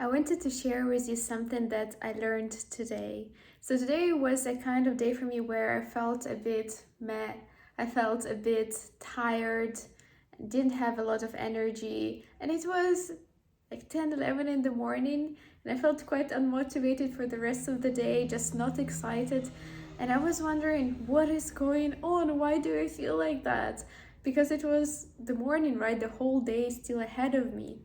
I wanted to share with you something that I learned today. So today was a kind of day for me where I felt a bit meh. I felt a bit tired, didn't have a lot of energy, and it was like 10, 11 in the morning, and I felt quite unmotivated for the rest of the day, just not excited. And I was wondering, what is going on? Why do I feel like that? Because it was the morning, right? The whole day is still ahead of me.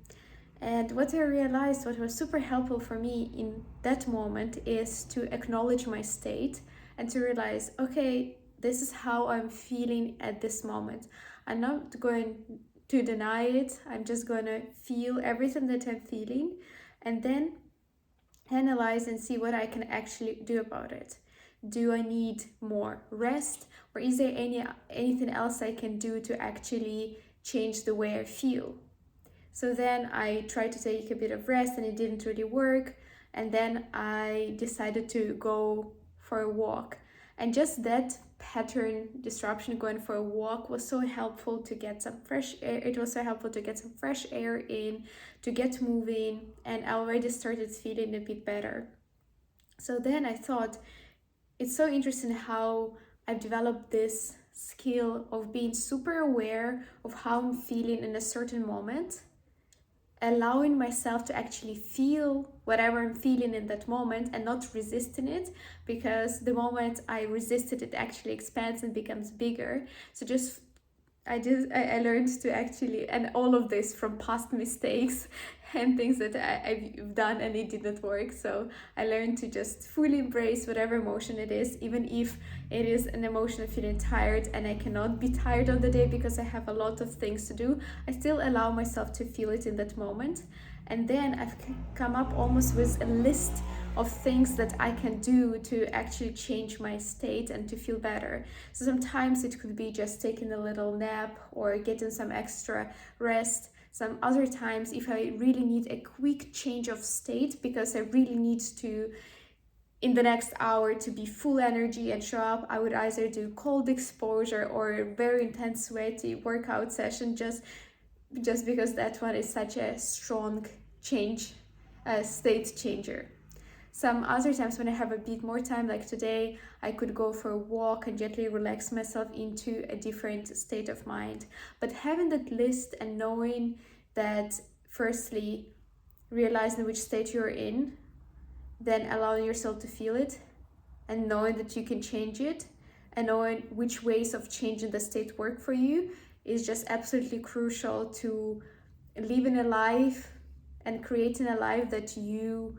And what I realized, what was super helpful for me in that moment, is to acknowledge my state and to realize, okay, this is how I'm feeling at this moment. I'm not going to deny it. I'm just going to feel everything that I'm feeling and then analyze and see what I can actually do about it. Do I need more rest, or is there anything else I can do to actually change the way I feel? So then I tried to take a bit of rest and it didn't really work. And then I decided to go for a walk. And just that pattern disruption, going for a walk, was so helpful to get some fresh air. It was so helpful to get some fresh air in, to get moving. And I already started feeling a bit better. So then I thought, it's so interesting how I've developed this skill of being super aware of how I'm feeling in a certain moment, allowing myself to actually feel whatever I'm feeling in that moment and not resisting it, because the moment I resist it, it actually expands and becomes bigger. So I learned to actually, and all of this from past mistakes and things that I've done and it didn't work. So I learned to just fully embrace whatever emotion it is, even if it is an emotion of feeling tired and I cannot be tired on the day because I have a lot of things to do. I still allow myself to feel it in that moment. And then I've come up almost with a list of things that I can do to actually change my state and to feel better. So sometimes it could be just taking a little nap or getting some extra rest. Some other times, if I really need a quick change of state because I really need to, in the next hour, to be full energy and show up, I would either do cold exposure or a very intense sweaty workout session, just because that one is such a strong state changer. Some other times when I have a bit more time, like today, I could go for a walk and gently relax myself into a different state of mind. But having that list and knowing that, firstly, realizing which state you're in, then allowing yourself to feel it, and knowing that you can change it, and knowing which ways of changing the state work for you, is just absolutely crucial to living a life and creating a life that you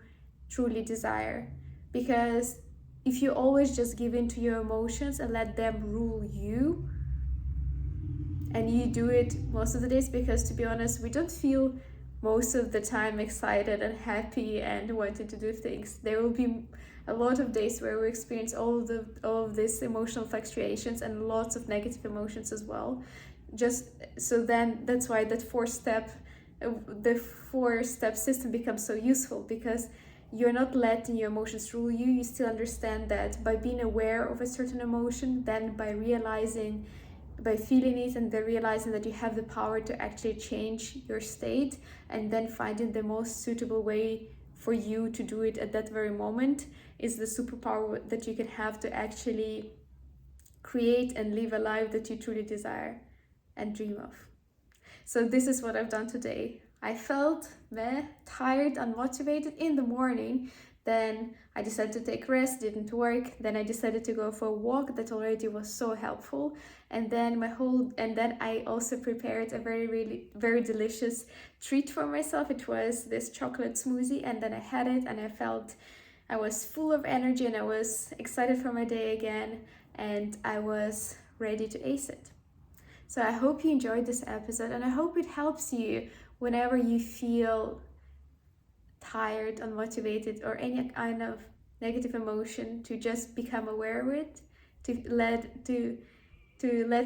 truly desire. Because if you always just give in to your emotions and let them rule you, and you do it most of the days, because to be honest, we don't feel most of the time excited and happy and wanting to do things. There will be a lot of days where we experience all of these emotional fluctuations and lots of negative emotions as well. Just so then that's why the four-step system becomes so useful, because you're not letting your emotions rule you. You still understand that by being aware of a certain emotion, then by feeling it and then realizing that you have the power to actually change your state, and then finding the most suitable way for you to do it at that very moment, is the superpower that you can have to actually create and live a life that you truly desire and dream of. So this is what I've done today. I felt tired, unmotivated in the morning. Then I decided to take rest, didn't work. Then I decided to go for a walk, that already was so helpful. And then I also prepared a very delicious treat for myself. It was this chocolate smoothie, and then I had it and I felt I was full of energy and I was excited for my day again, and I was ready to ace it. So I hope you enjoyed this episode, and I hope it helps you whenever you feel tired, unmotivated, or any kind of negative emotion, to just become aware of it, to let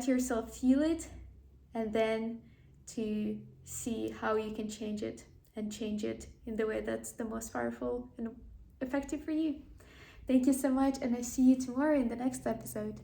yourself feel it, and then to see how you can change it, and change it in the way that's the most powerful and effective for you. Thank you so much, and I see you tomorrow in the next episode.